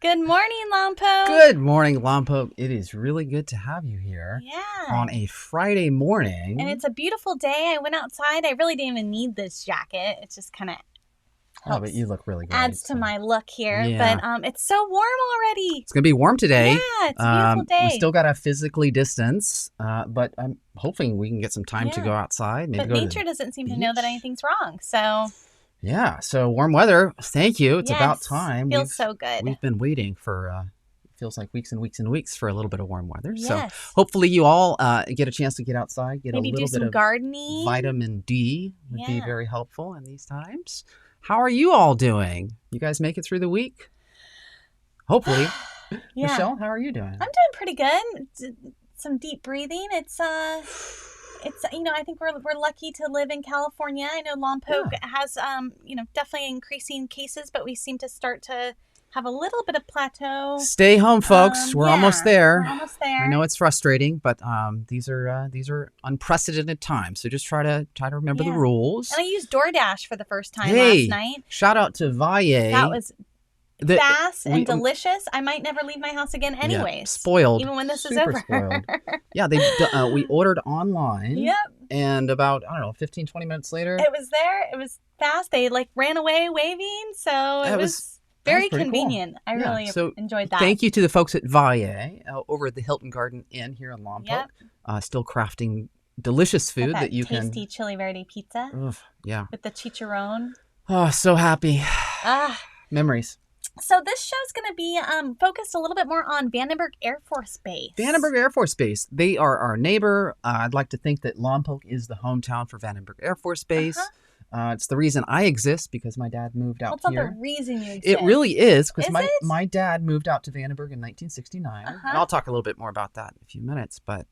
Good morning, Lompoc. Good morning, Lompoc. It is really good to have you here on a Yeah. Friday morning. And it's a beautiful day. I went outside. I really didn't even need this jacket. It just kind of helps. But you look really great. Adds to my look here. Yeah. But it's so warm already. It's going to be warm today. Yeah, it's a beautiful day. We still got to physically distance, but I'm hoping we can get some time to go outside. Maybe but nature doesn't seem to know that anything's wrong, so... Yeah, so warm weather. Thank you. It's about time. Feels so good. We've been waiting for, feels like weeks and weeks and weeks for a little bit of warm weather. Yes. So hopefully you all get a chance to get outside, get Maybe a little do some bit of gardening. Vitamin D would be very helpful in these times. How are you all doing? You guys make it through the week? Hopefully. Michelle, how are you doing? I'm doing pretty good. Some deep breathing. It's I think we're lucky to live in California. I know Lompoc has definitely increasing cases, but we seem to start to have a little bit of plateau. Stay home, folks. We're almost there. We're almost there. I know it's frustrating, but these are unprecedented times. So just try to remember the rules. And I used DoorDash for the first time last night. Shout out to Valle. That was fast and delicious. I might never leave my house again anyways. Yeah, spoiled. Even when this is over. Spoiled. Yeah, we ordered online. Yep. And about, 15, 20 minutes later. It was there. It was fast. They ran away waving. So it was very convenient. Cool. I really enjoyed that. Thank you to the folks at Valle over at the Hilton Garden Inn here in Lompoc. Yep. Still crafting delicious food that you can. Tasty chili verde pizza. Yeah. With the chicharron. Oh, so happy. Memories. So this show's going to be focused a little bit more on Vandenberg Air Force Base. Vandenberg Air Force Base. They are our neighbor. I'd like to think that Lompoc is the hometown for Vandenberg Air Force Base. It's the reason I exist because my dad moved out here. It's not the reason you exist. It really is because my dad moved out to Vandenberg in 1969. And I'll talk a little bit more about that in a few minutes. But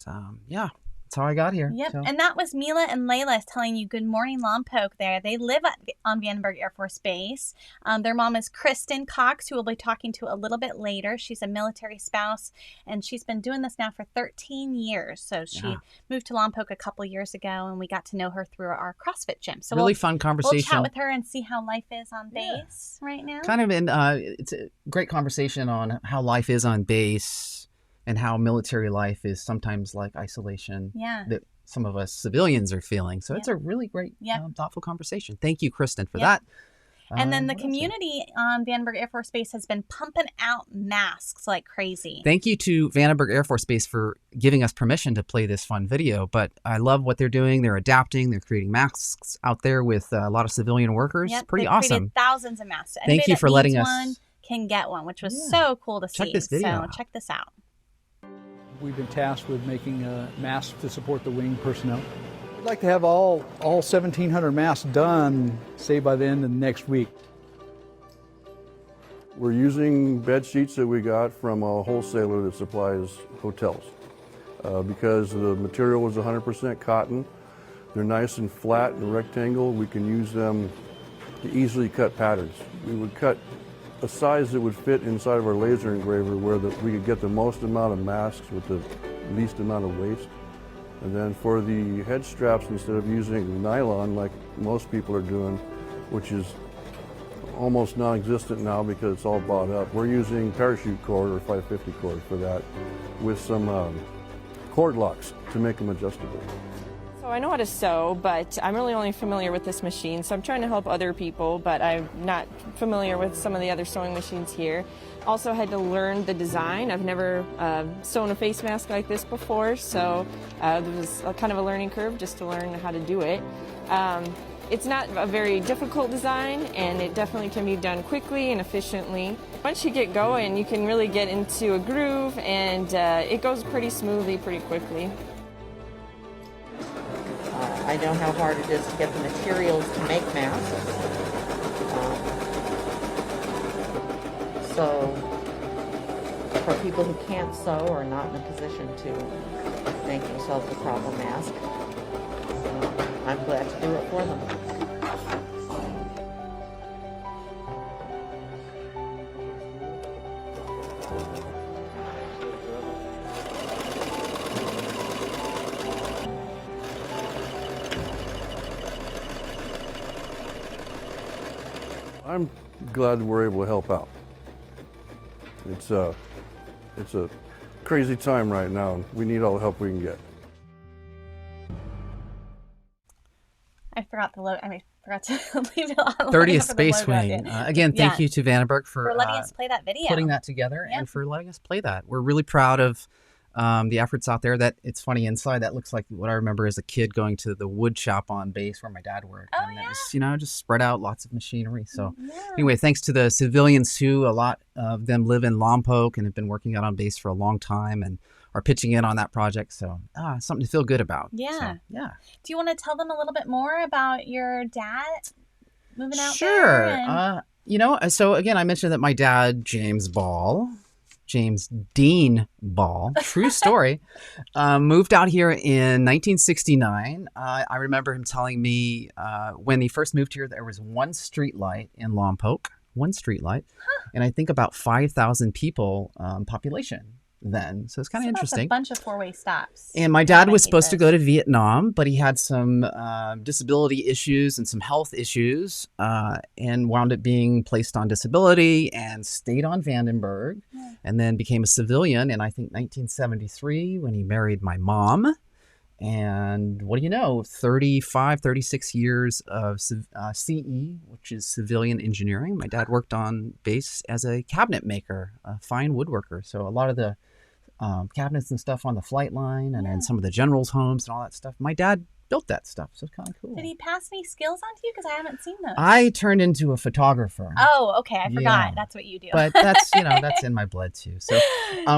yeah. That's how I got here. Yep, and that was Mila and Layla telling you good morning, Lompoc there. They live on Vandenberg Air Force Base. Their mom is Kristen Cox, who we'll be talking to a little bit later. She's a military spouse, and she's been doing this now for 13 years. So she moved to Lompoc a couple years ago, and we got to know her through our CrossFit gym. So really fun conversation. We'll chat with her and see how life is on base right now. It's a great conversation on how life is on base. And how military life is sometimes like isolation that some of us civilians are feeling. So it's a really great, thoughtful conversation. Thank you, Kristen, for that. And then the community on Vandenberg Air Force Base has been pumping out masks like crazy. Thank you to Vandenberg Air Force Base for giving us permission to play this fun video. But I love what they're doing. They're adapting. They're creating masks out there with a lot of civilian workers. Pretty awesome. Thousands of masks. Thank you for letting us. One can get one, which was so cool to see. Check this video out. Check this out. We've been tasked with making masks to support the wing personnel. We'd like to have all 1,700 masks done, say, by the end of next week. We're using bed sheets that we got from a wholesaler that supplies hotels. Because the material was 100% cotton, they're nice and flat and rectangle. We can use them to easily cut patterns. We would cut a size that would fit inside of our laser engraver where we could get the most amount of masks with the least amount of waste. And then for the head straps, instead of using nylon like most people are doing, which is almost non-existent now because it's all bought up, we're using parachute cord or 550 cord for that with some cord locks to make them adjustable. So I know how to sew, but I'm really only familiar with this machine, so I'm trying to help other people, but I'm not familiar with some of the other sewing machines here. Also had to learn the design. I've never sewn a face mask like this before, so there was kind of a learning curve just to learn how to do it. It's not a very difficult design, and it definitely can be done quickly and efficiently. Once you get going, you can really get into a groove, and it goes pretty smoothly, pretty quickly. I know how hard it is to get the materials to make masks. So for people who can't sew or are not in a position to make themselves a proper mask, I'm glad to do it for them. I'm glad that we're able to help out. It's a crazy time right now, and we need all the help we can get. I forgot the logo. Forgot to leave it on. 30th Space Wing. Again, thank you to Vandenberg for letting us play that video, putting that together, and for letting us play that. We're really proud of the efforts out there. That it's funny, inside that looks like what I remember as a kid going to the wood shop on base where my dad worked. Oh, and yeah. It was, just spread out, lots of machinery. So anyway, thanks to the civilians who, a lot of them live in Lompoc and have been working out on base for a long time and are pitching in on that project. So something to feel good about. Yeah. So, yeah. Do you want to tell them a little bit more about your dad moving out Sure. there? So again, I mentioned that my dad, James Dean Ball, true story, moved out here in 1969. I remember him telling me when he first moved here, there was one street light in Lompoc, and I think about 5,000 people population then. So it's kind of interesting. That's a bunch of four-way stops. And my dad was supposed to go to Vietnam, but he had some disability issues and some health issues and wound up being placed on disability and stayed on Vandenberg and then became a civilian in, I think, 1973 when he married my mom. And what do you know, 36 years of CE, which is civilian engineering. My dad worked on base as a cabinet maker, a fine woodworker. So a lot of the cabinets and stuff on the flight line and then some of the generals' homes and all that stuff. My dad built that stuff, so it's kind of cool. Did he pass any skills on to you? Because I haven't seen those. I turned into a photographer. Oh, okay. I forgot. That's what you do. But that's, that's in my blood too. So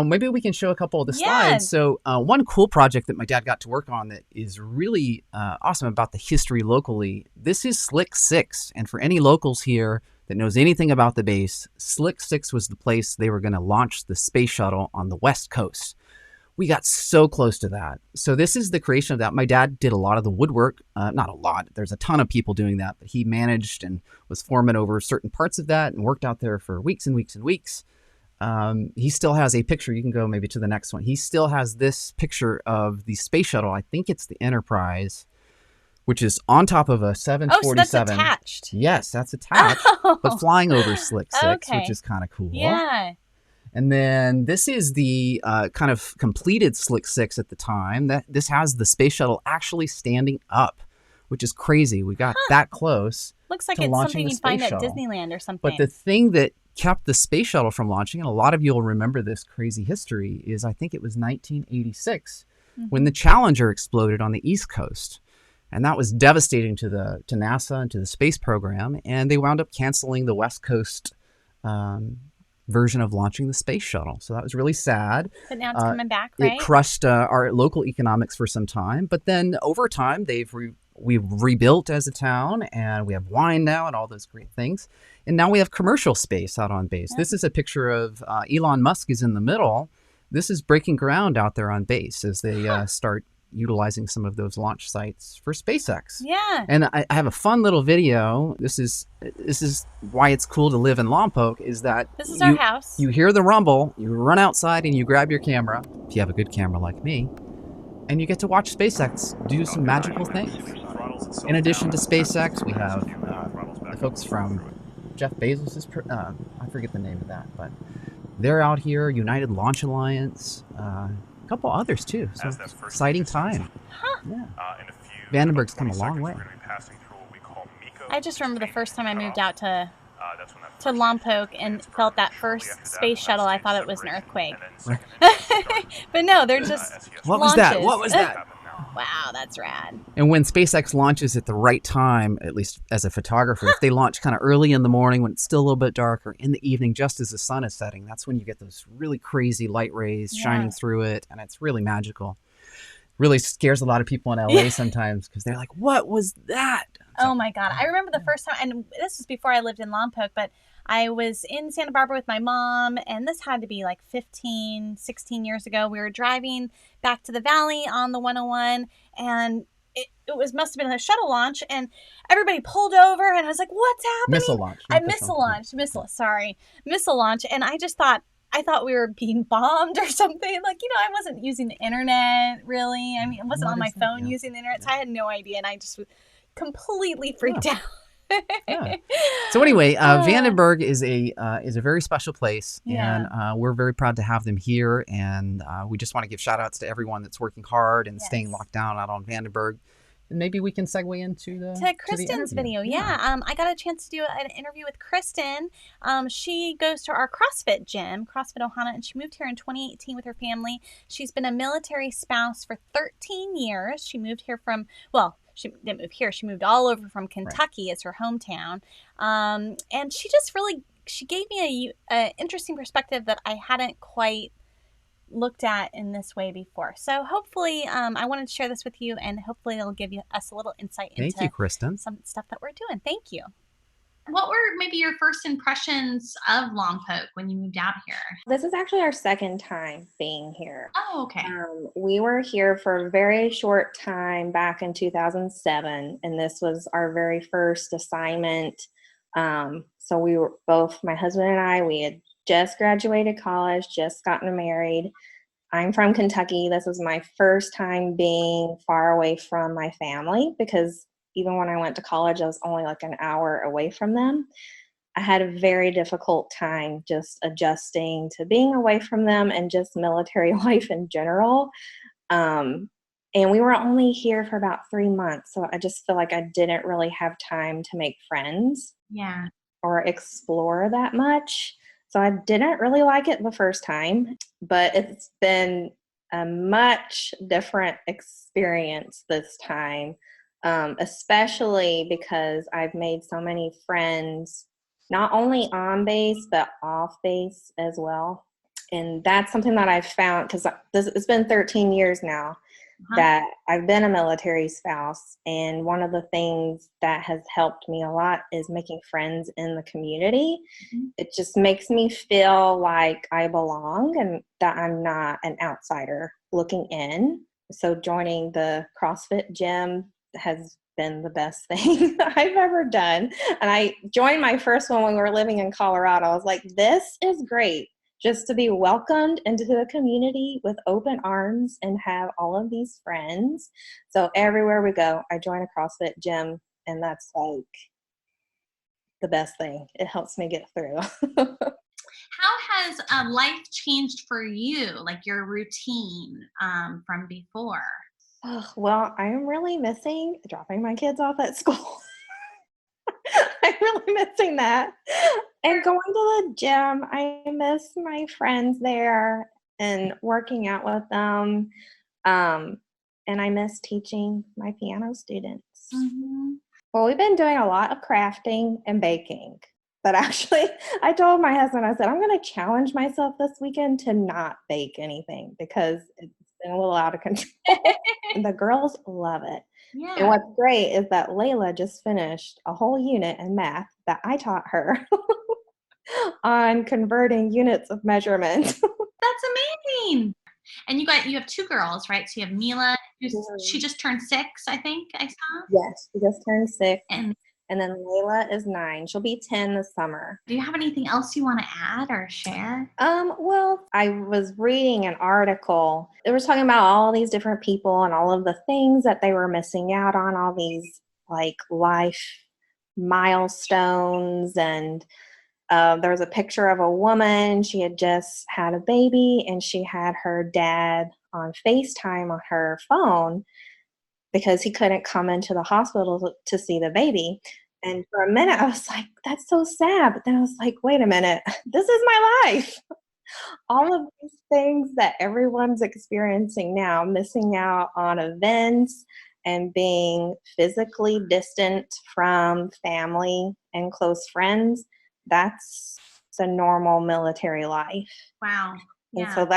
maybe we can show a couple of the slides. So one cool project that my dad got to work on that is really awesome about the history locally. This is Slick 6. And for any locals here that knows anything about the base, Slick 6 was the place they were going to launch the space shuttle on the West Coast. We got so close to that. So this is the creation of that. My dad did a lot of the woodwork. Not a lot. There's a ton of people doing that, but he managed and was foreman over certain parts of that and worked out there for weeks and weeks and weeks. He still has a picture. You can go maybe to the next one. He still has this picture of the space shuttle. I think it's the Enterprise, which is on top of a 747. Oh, so that's attached. Yes, that's attached, but flying over Slick 6, which is kind of cool. Yeah. And then this is the kind of completed Slick 6 at the time. This has the space shuttle actually standing up, which is crazy. We got that close. Looks like to it's launching something the you'd find space at shuttle. Disneyland or something. But the thing that kept the space shuttle from launching, and a lot of you will remember this crazy history, is I think it was 1986 when the Challenger exploded on the East Coast. And that was devastating to NASA and to the space program. And they wound up canceling the West Coast version of launching the space shuttle. So that was really sad. But now it's coming back, right? It crushed our local economics for some time. But then over time, we've rebuilt as a town, and we have wine now and all those great things. And now we have commercial space out on base. This is a picture of Elon Musk is in the middle. This is breaking ground out there on base as they start utilizing some of those launch sites for SpaceX. Yeah. And I have a fun little video. This is why it's cool to live in Lompoc, is that this is our house. You hear the rumble, you run outside and you grab your camera, if you have a good camera like me, and you get to watch SpaceX do some magical things. In addition to SpaceX, we have the folks from Jeff Bezos's, I forget the name of that, but they're out here, United Launch Alliance, couple others too. So exciting time. Yeah. Vandenberg's come a long way. I just remember the first time I moved out to Lompoc and felt that first space shuttle. I thought it was an earthquake. But no, they're just What launches. was that? What was that? Wow, that's rad. And when SpaceX launches at the right time, at least as a photographer, if they launch kind of early in the morning when it's still a little bit dark, or in the evening just as the sun is setting, that's when you get those really crazy light rays shining through it, and it's really magical. Really scares a lot of people in LA sometimes because they're like, what was that? Oh my God. I remember the first time, and this was before I lived in Lompoc, but I was in Santa Barbara with my mom, and this had to be like 15, 16 years ago. We were driving back to the valley on the 101, and it must have been a shuttle launch, and everybody pulled over, and I was like, what's happening? Missile launch. Missile launch. And I just thought we were being bombed or something. Like, I wasn't using the internet really. I mean, I wasn't on my phone using the internet, so I had no idea, and I just was completely freaked out. Yeah. So anyway, Vandenberg is a very special place, and we're very proud to have them here. And we just want to give shout outs to everyone that's working hard and staying locked down out on Vandenberg. And maybe we can segue into Kristen's video. Yeah. I got a chance to do an interview with Kristen. She goes to our CrossFit gym, CrossFit Ohana, and she moved here in 2018 with her family. She's been a military spouse for 13 years. She moved here from, well, she didn't move here. She moved all over from Kentucky as her hometown. And she just really, she gave me a interesting perspective that I hadn't quite looked at in this way before. So hopefully, I wanted to share this with you, and hopefully it'll give us a little insight into Thank you, Kristen. some stuff that we're doing. Thank you. What were maybe your first impressions of Lompoc when you moved out here? This is actually our second time being here. Oh, okay. We were here for a very short time back in 2007, and this was our very first assignment. So we were both, my husband and I, we had just graduated college, just gotten married. I'm from Kentucky. This was my first time being far away from my family, because even when I went to college, I was only like an hour away from them. I had a very difficult time just adjusting to being away from them and just military life in general. And we were only here for about 3 months. So I just feel like I didn't really have time to make friends or explore that much. So I didn't really like it the first time, but it's been a much different experience this time. Especially because I've made so many friends, not only on base, but off base as well. And that's something that I've found, because it's been 13 years now that I've been a military spouse. And one of the things that has helped me a lot is making friends in the community. It just makes me feel like I belong and that I'm not an outsider looking in. So joining the CrossFit gym has been the best thing I've ever done. And I joined my first one when we were living in Colorado. I was like, this is great, just to be welcomed into the community with open arms and have all of these friends. So everywhere we go, I join a CrossFit gym, and that's like the best thing. It helps me get through. How has life changed for you, like your routine from before? Oh, well, I'm really missing dropping my kids off at school. I'm really missing that. And going to the gym, I miss my friends there and working out with them. And I miss teaching my piano students. Well, we've been doing a lot of crafting and baking. But actually, I told my husband, I said, I'm going to challenge myself this weekend to not bake anything, because it's been a little out of control. And the girls love it. And what's great is that Layla just finished a whole unit in math that I taught her on converting units of measurement. That's amazing. And you have 2 girls, right? So you have Mila, she just turned 6, I think I saw. Yes, she just turned 6. And then Layla is 9. She'll be 10 this summer. Do you have anything else you want to add or share? Well, I was reading an article. It was talking about all these different people and all of the things that they were missing out on, all these like life milestones. And there was a picture of a woman. She had just had a baby, and she had her dad on FaceTime on her phone because he couldn't come into the hospital to see the baby. And for a minute, I was like, that's so sad. But then I was like, wait a minute, this is my life. All of these things that everyone's experiencing now, missing out on events and being physically distant from family and close friends, that's the normal military life. Wow. And so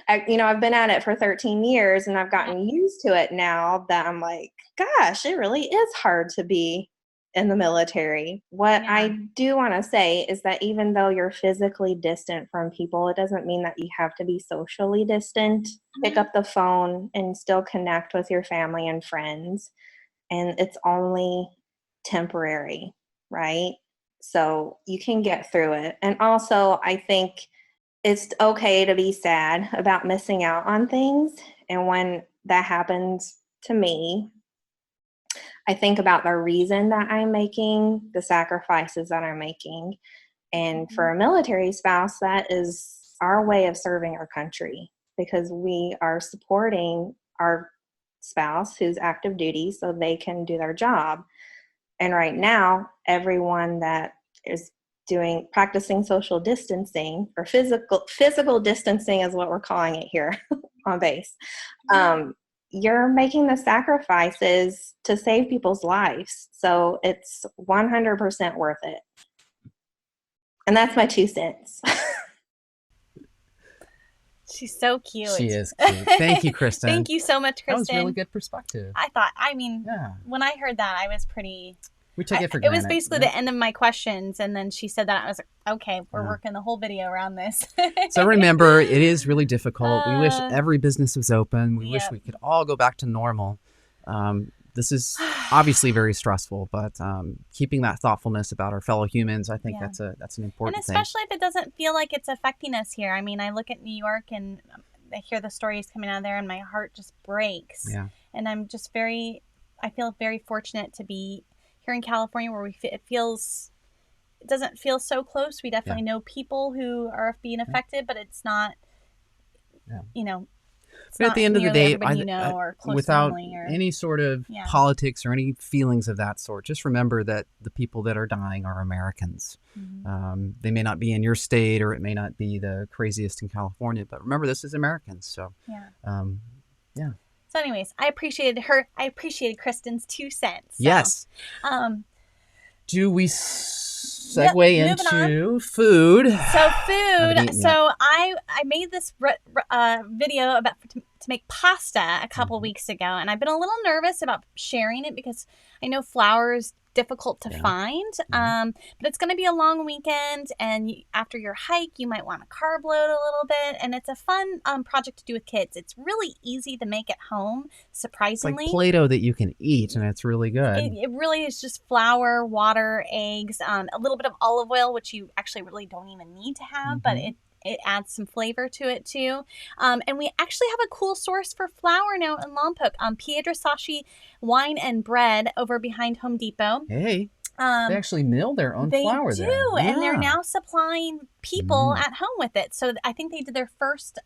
I've been at it for 13 years, and I've gotten used to it now that I'm like, gosh, it really is hard to be in the military. What I do want to say is that even though you're physically distant from people, it doesn't mean that you have to be socially distant. Pick up the phone and still connect with your family and friends. And it's only temporary, right? So you can get through it. And also, I think it's okay to be sad about missing out on things. And when that happens to me, I think about the reason that I'm making, the sacrifices that I'm making. And for a military spouse, that is our way of serving our country, because we are supporting our spouse who's active duty so they can do their job. And right now, everyone that is practicing social distancing, or physical distancing is what we're calling it here on base. You're making the sacrifices to save people's lives. So it's 100% worth it. And that's my 2 cents. She's so cute. She is cute. Thank you, Kristen. Thank you so much, Kristen. That was really good perspective. When I heard that, I was pretty... We took it for granted. It was basically the end of my questions, and then she said that. I was like, okay, we're working the whole video around this. So remember, it is really difficult. We wish every business was open. We wish we could all go back to normal. This is obviously very stressful, but keeping that thoughtfulness about our fellow humans, I think that's an important thing. And especially if it doesn't feel like it's affecting us here. I mean, I look at New York and I hear the stories coming out of there, and my heart just breaks. Yeah. And I'm just I feel very fortunate to be here in California, where it doesn't feel so close. We definitely know people who are being affected, but it's not, but at the end of the day, without any sort of politics or any feelings of that sort, just remember that the people that are dying are Americans. Mm-hmm. They may not be in your state, or it may not be the craziest in California, but remember, this is Americans. So, So anyways, I appreciated Kristen's 2 cents. So, yes. Do we segue into food? So food. So I made this video about to make pasta a couple weeks ago, and I've been a little nervous about sharing it because I know flour is difficult to find. But it's going to be a long weekend, and after your hike, you might want to carb load a little bit, and it's a fun project to do with kids. It's really easy to make at home, surprisingly. It's like Play-Doh that you can eat, and it's really good. It really is just flour, water, eggs, a little bit of olive oil, which you actually really don't even need to have, but it adds some flavor to it too. And we actually have a cool source for flour now in Lompoc. Piedrasasci Wine and Bread over behind Home Depot. Hey, they actually mill their own flour there. They do, and they're now supplying people at home with it. So I think they did their first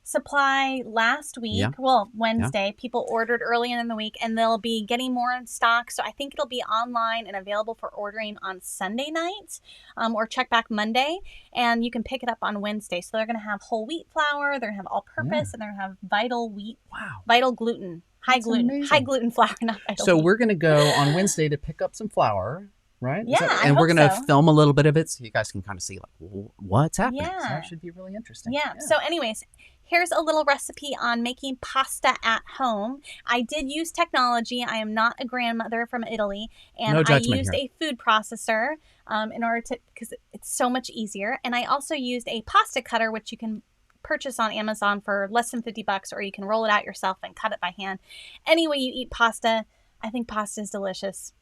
supply last week. Wednesday. People ordered early in the week, and they'll be getting more in stock. So I think it'll be online and available for ordering on Sunday night, or check back Monday, and you can pick it up on Wednesday. So they're going to have whole wheat flour, they're going to have all purpose, and they're going to have vital wheat, vital gluten, high gluten flour, not vital So wheat. We're going to go on Wednesday to pick up some flour. Right? Yeah, and we're going to film a little bit of it so you guys can kind of see like what's happening. Yeah. So that should be really interesting. Yeah. So anyways, here's a little recipe on making pasta at home. I did use technology. I am not a grandmother from Italy, and I used a food processor in order to, because it's so much easier. And I also used a pasta cutter, which you can purchase on Amazon for less than $50, or you can roll it out yourself and cut it by hand. Any way you eat pasta, I think pasta is delicious.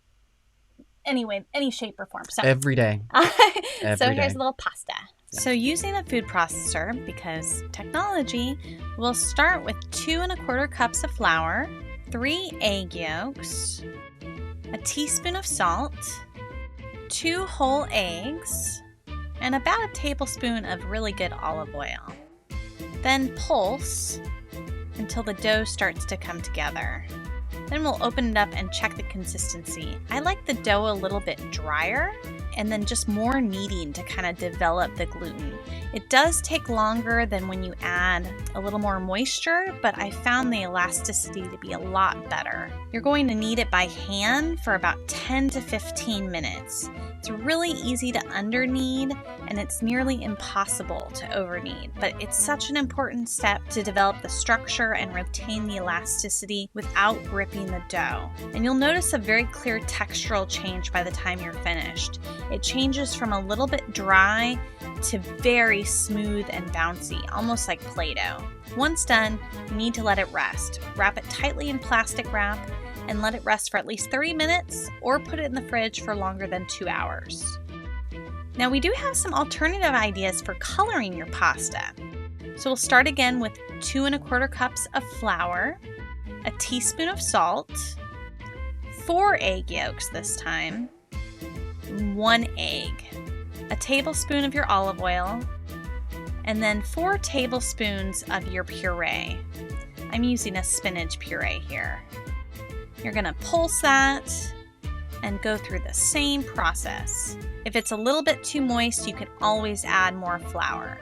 Anyway, any shape or form. So every day. Here's a little pasta. So using a food processor, because technology, we'll start with 2 1/4 cups of flour, 3 egg yolks, a teaspoon of salt, 2 whole eggs, and about a tablespoon of really good olive oil. Then pulse until the dough starts to come together. Then we'll open it up and check the consistency. I like the dough a little bit drier, and then just more kneading to kind of develop the gluten. It does take longer than when you add a little more moisture, but I found the elasticity to be a lot better. You're going to knead it by hand for about 10 to 15 minutes. It's really easy to under-knead, and it's nearly impossible to over-knead, but it's such an important step to develop the structure and retain the elasticity without ripping the dough. And you'll notice a very clear textural change by the time you're finished. It changes from a little bit dry to very smooth and bouncy, almost like Play-Doh. Once done, you need to let it rest. Wrap it tightly in plastic wrap and let it rest for at least 30 minutes, or put it in the fridge for longer than 2 hours. Now we do have some alternative ideas for coloring your pasta. So we'll start again with 2 1/4 cups of flour, a teaspoon of salt, 4 egg yolks this time, 1 egg, a tablespoon of your olive oil, and then 4 tablespoons of your puree. I'm using a spinach puree here. You're going to pulse that and go through the same process. If it's a little bit too moist, you can always add more flour.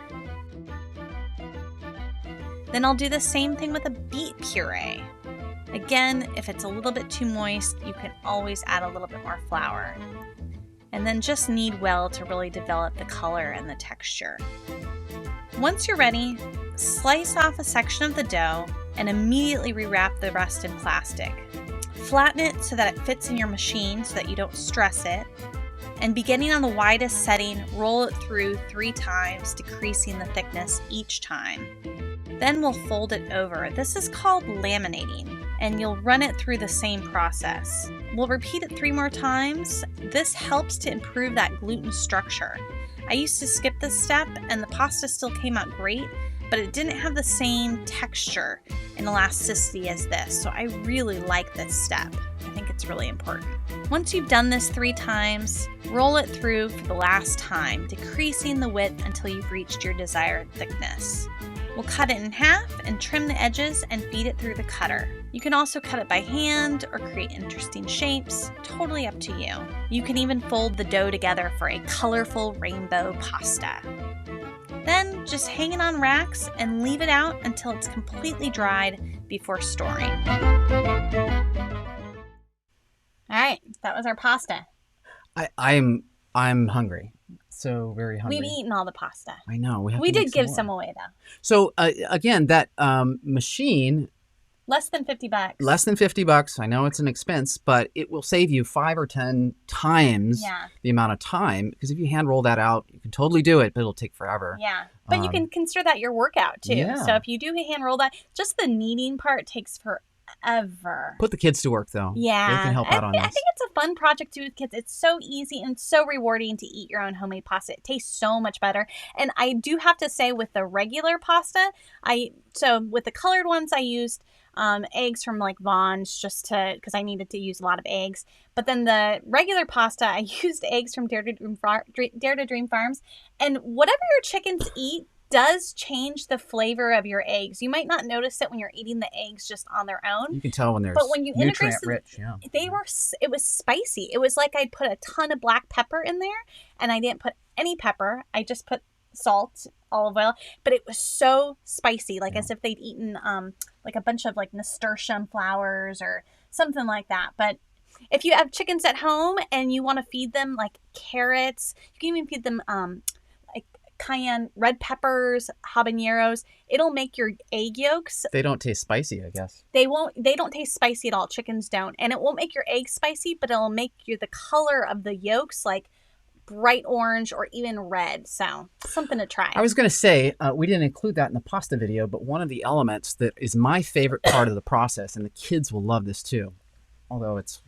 Then I'll do the same thing with a beet puree. Again, if it's a little bit too moist, you can always add a little bit more flour. And then just knead well to really develop the color and the texture. Once you're ready, slice off a section of the dough and immediately rewrap the rest in plastic. Flatten it so that it fits in your machine so that you don't stress it. And beginning on the widest setting, roll it through 3 times, decreasing the thickness each time. Then we'll fold it over. This is called laminating, and you'll run it through the same process. We'll repeat it 3 more times. This helps to improve that gluten structure. I used to skip this step and the pasta still came out great, but it didn't have the same texture and elasticity as this, so I really like this step. I think it's really important. Once you've done this 3 times, roll it through for the last time, decreasing the width until you've reached your desired thickness. We'll cut it in half and trim the edges and feed it through the cutter. You can also cut it by hand or create interesting shapes, totally up to you. You can even fold the dough together for a colorful rainbow pasta. Then just hang it on racks and leave it out until it's completely dried before storing. All right, that was our pasta. I'm hungry. So very hungry. We've eaten all the pasta. I know. We did give some away though. So again, that machine. Less than $50. Less than $50. I know it's an expense, but it will save you 5 or 10 times the amount of time. Because if you hand roll that out, you can totally do it, but it'll take forever. Yeah, but you can consider that your workout too. Yeah. So if you do hand roll that, just the kneading part takes forever. Put the kids to work though. Yeah. They can help out on this. I think it's a fun project to do with kids. It's so easy and so rewarding to eat your own homemade pasta. It tastes so much better. And I do have to say with the regular pasta, so with the colored ones I used eggs from like Vaughn's because I needed to use a lot of eggs. But then the regular pasta, I used eggs from Dare to Dream Farms. And whatever your chickens eat does change the flavor of your eggs. You might not notice it when you're eating the eggs just on their own. You can tell when they're nutrient rich. Yeah. It was spicy. It was like I'd put a ton of black pepper in there, and I didn't put any pepper. I just put salt, olive oil, but it was so spicy, like as if they'd eaten like a bunch of like nasturtium flowers or something like that. But if you have chickens at home and you want to feed them like carrots, you can even feed them like cayenne, red peppers, habaneros. It'll make your egg yolks. They don't taste spicy, I guess. They don't taste spicy at all. Chickens don't. And it won't make your eggs spicy, but it'll make the color of the yolks like bright orange or even red. So something to try. I was going to say, we didn't include that in the pasta video, but one of the elements that is my favorite part of the process, and the kids will love this too, although it's,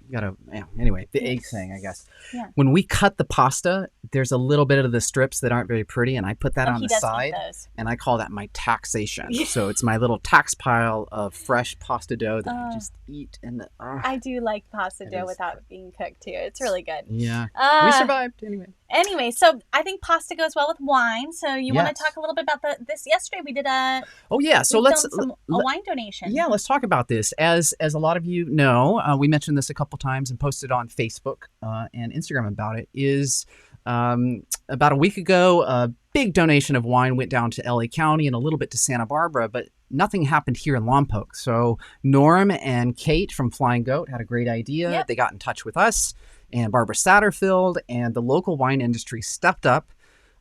anyway, the egg thing, I guess. Yeah. When we cut the pasta, there's a little bit of the strips that aren't very pretty, and I put that on the side, and I call that my taxation. So it's my little tax pile of fresh pasta dough that I just eat. I do like pasta dough without it being cooked too. It's really good. Yeah. We survived anyway. Anyway, so I think pasta goes well with wine. So you want to talk a little bit about this? Yesterday we did a wine donation. Yeah, let's talk about this. As a lot of you know, we mentioned this a couple times and posted on Facebook and Instagram about it. Is about a week ago, a big donation of wine went down to LA County and a little bit to Santa Barbara, but nothing happened here in Lompoc. So Norm and Kate from Flying Goat had a great idea. Yep. They got in touch with us and Barbara Satterfield, and the local wine industry stepped up.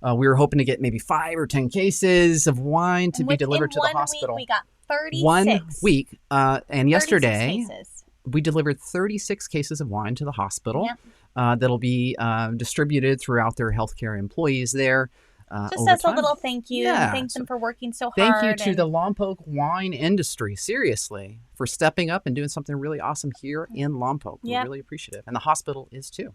We were hoping to get maybe 5 or 10 cases of wine to be delivered to the hospital. Week, we got 36. 1 week. And yesterday, we delivered 36 cases of wine to the hospital. Yep. That'll be distributed throughout their healthcare employees there. Just as a little thank you. Yeah. Thank them for working so hard. Thank you to the Lompoc wine industry, seriously, for stepping up and doing something really awesome here in Lompoc. We're really appreciative. And the hospital is too.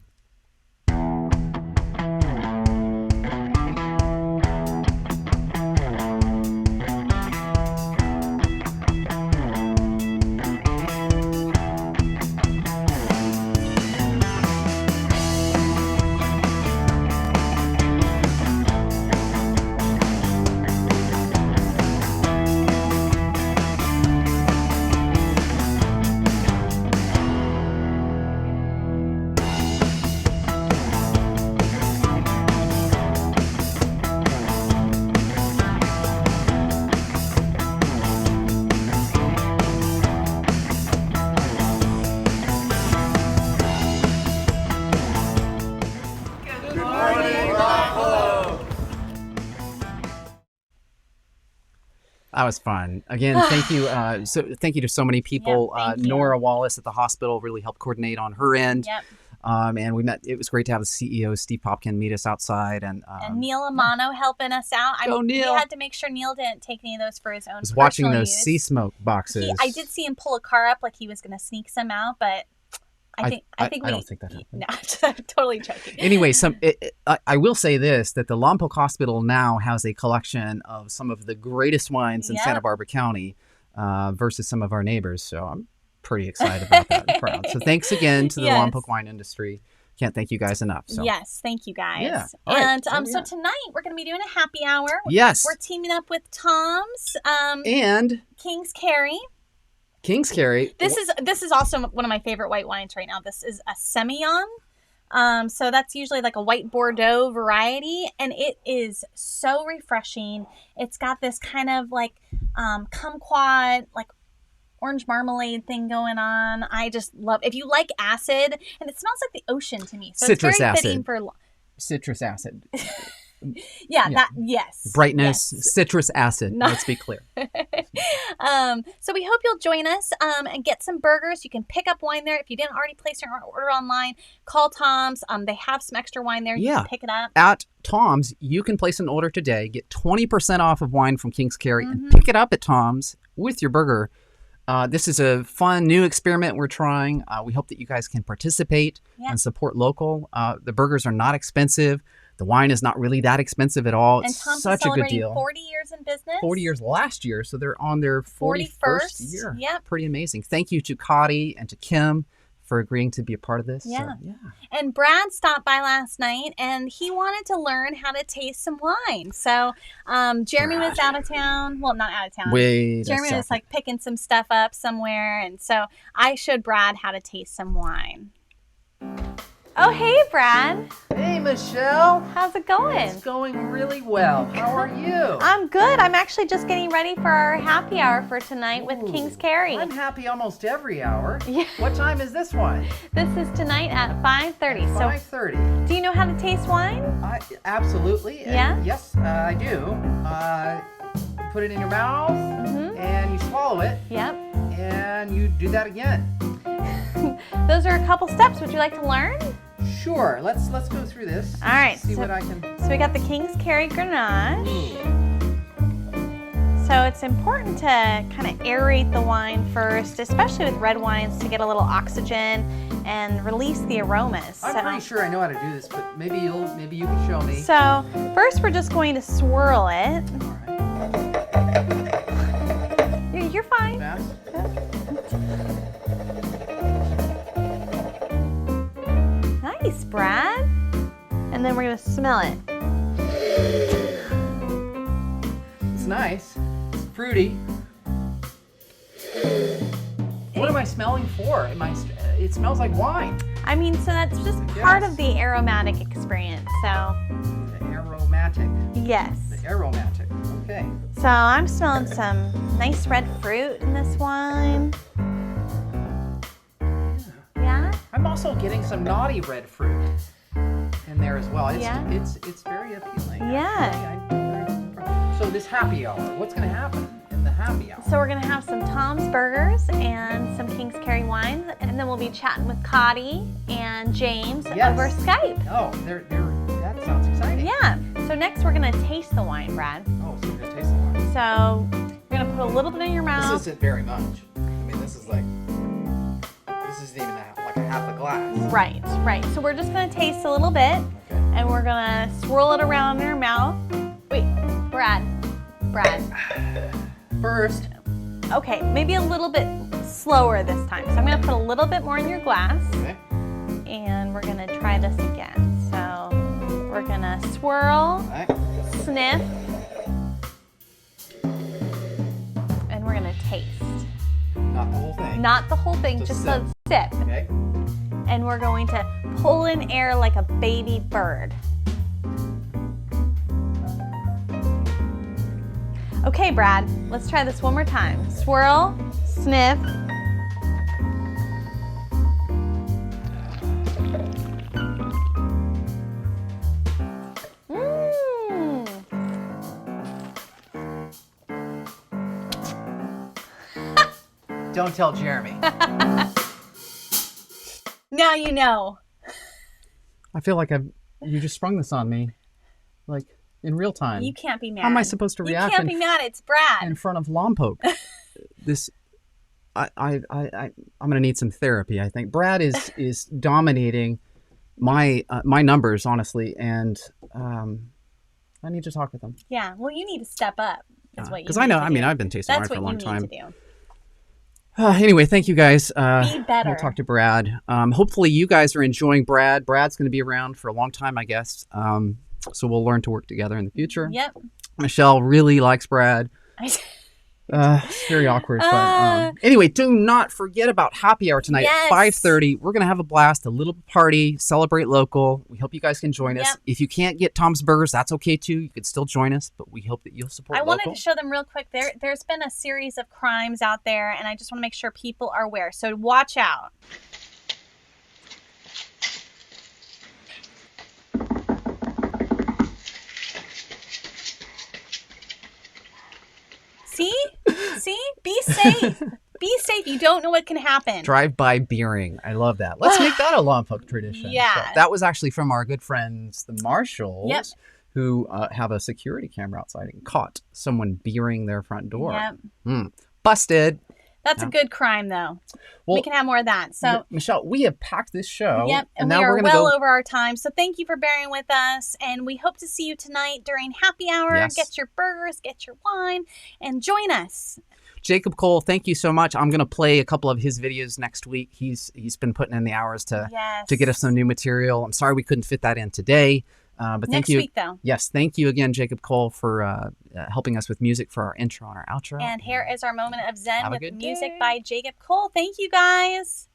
Good morning, Lompoc. That was fun. Again, thank you. Thank you to so many people. Yep, thank you. Nora Wallace at the hospital really helped coordinate on her end. Yep. And we met. It was great to have the CEO, Steve Popkin, meet us outside. And Neil Amano helping us out. Go, Neil. We had to make sure Neil didn't take any of those for his own. I was watching those use. sea smoke boxes. I did see him pull a car up like he was going to sneak some out, but I think I don't think that happened. No, I'm totally joking. Anyway, I will say this, that the Lompoc Hospital now has a collection of some of the greatest wines in Santa Barbara County versus some of our neighbors. So I'm pretty excited about that and proud. So thanks again to the Lompoc wine industry. Can't thank you guys enough. So. Yes, thank you guys. Yeah. And so tonight we're going to be doing a happy hour. Yes. We're teaming up with Tom's and King's Carry. King's Carry. This is also one of my favorite white wines right now. This is a Semillon. So that's usually like a white Bordeaux variety, and it is so refreshing. It's got this kind of like kumquat, like orange marmalade thing going on. I just love. If you like acid, and it smells like the ocean to me, so citrus it's very acid. fitting for Citrus acid. Yes. Brightness, yes. citrus acid. Let's be clear. So we hope you'll join us and get some burgers. You can pick up wine there. If you didn't already place your order online, call Tom's. They have some extra wine there. You can pick it up. At Tom's, you can place an order today, get 20% off of wine from King's Carry, and pick it up at Tom's with your burger. This is a fun new experiment we're trying. We hope that you guys can participate and support local. The burgers are not expensive. The wine is not really that expensive at all. And it's Tom's such a good deal. 40 years in business. 40 years last year, so they're on their 41st year. Yep. Pretty amazing. Thank you to Cotty and to Kim for agreeing to be a part of this. Yeah. So, And Brad stopped by last night, and he wanted to learn how to taste some wine. So Jeremy was out of town. Well, not out of town. Jeremy was like picking some stuff up somewhere, and so I showed Brad how to taste some wine. Oh, hey, Brad. Hey, Michelle. How's it going? It's going really well. How are you? I'm good. I'm actually just getting ready for our happy hour for tonight with King's Carry. I'm happy almost every hour. Yeah. What time is this one? This is tonight at 5:30. 5:30. Do you know how to taste wine? Absolutely. Yeah? Yes, I do. You put it in your mouth, and you swallow it. Yep. And you do that again. Those are a couple steps. Would you like to learn? Sure. Let's go through this. All right. See what I can. So we got the King's Carry Grenache. So it's important to kind of aerate the wine first, especially with red wines, to get a little oxygen and release the aromas. I'm pretty sure I know how to do this, but maybe you can show me. So first, we're just going to swirl it. All right. You're fine. Fast. Nice, Brad. And then we're gonna smell it. It's nice. It's fruity. What am I smelling for? It smells like wine. I mean, so that's just part of the aromatic experience. So. The aromatic. Yes. The aromatic. Okay. So I'm smelling some nice red fruit in this wine. Yeah. I'm also getting some naughty red fruit in there as well. It's very appealing. Yeah. So this happy hour, what's going to happen in the happy hour? So we're going to have some Tom's Burgers and some King's Carry wines, and then we'll be chatting with Cotty and James over Skype. Oh, that sounds exciting. Yeah. So next we're going to taste the wine, Brad. Oh, so we're going to taste the wine. So you're going to put a little bit in your mouth. This isn't very much. I mean, this isn't even like a half a glass. Right. So we're just going to taste a little bit, and we're going to swirl it around in our mouth. Wait, Brad. First. Okay, maybe a little bit slower this time. So I'm going to put a little bit more in your glass. Okay. And we're going to try this again. So we're going to swirl, sniff, and we're going to taste. Not the whole thing. Not the whole thing, just a sip. Okay. And we're going to pull in air like a baby bird. Okay, Brad, let's try this one more time. Swirl, sniff. Don't tell Jeremy. Now you know. I feel like you just sprung this on me, like in real time. You can't be mad. How am I supposed to react? You can't be mad. It's Brad in front of Lompoc. I'm gonna need some therapy. I think Brad is dominating my numbers, honestly, and I need to talk with him. Yeah, well, you need to step up. Because I know. I mean, I've been tasting wine for a long time. That's what you need to do. Anyway, thank you guys. Be better. We'll talk to Brad. Hopefully you guys are enjoying Brad. Brad's going to be around for a long time, I guess. So we'll learn to work together in the future. Yep. Michelle really likes Brad. It's very awkward. But anyway, do not forget about happy hour tonight at 5:30. We're going to have a blast, a little party, celebrate local. We hope you guys can join us. If you can't get Tom's Burgers, that's okay too. You could still join us, but we hope that you'll support local. I wanted to show them real quick. There's been a series of crimes out there, and I just want to make sure people are aware. So watch out. See? Be safe. Be safe. You don't know what can happen. Drive-by beering. I love that. Let's make that a Lompoc tradition. Yeah. So that was actually from our good friends, the Marshalls, who have a security camera outside and caught someone beering their front door. Yep. Busted. That's a good crime, though. Well, we can have more of that. So, Michelle, we have packed this show. Yep, and now we're well over our time. So thank you for bearing with us, and we hope to see you tonight during happy hour. Yes. Get your burgers, get your wine, and join us. Jacob Cole, thank you so much. I'm going to play a couple of his videos next week. He's been putting in the hours to get us some new material. I'm sorry we couldn't fit that in today. But thank you. Next week, though. Yes, thank you again, Jacob Cole, for helping us with music for our intro and our outro. And here is our moment of Zen with music by Jacob Cole. Thank you, guys.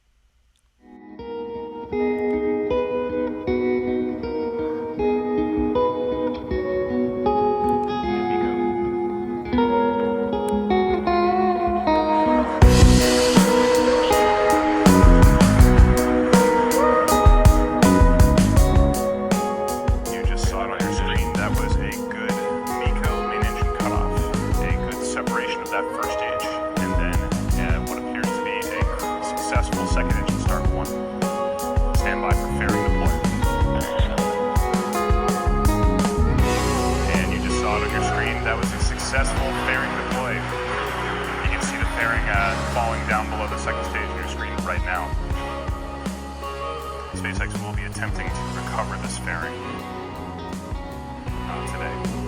Successful fairing deploy. You can see the fairing falling down below the second stage on your screen right now. SpaceX will be attempting to recover this fairing today.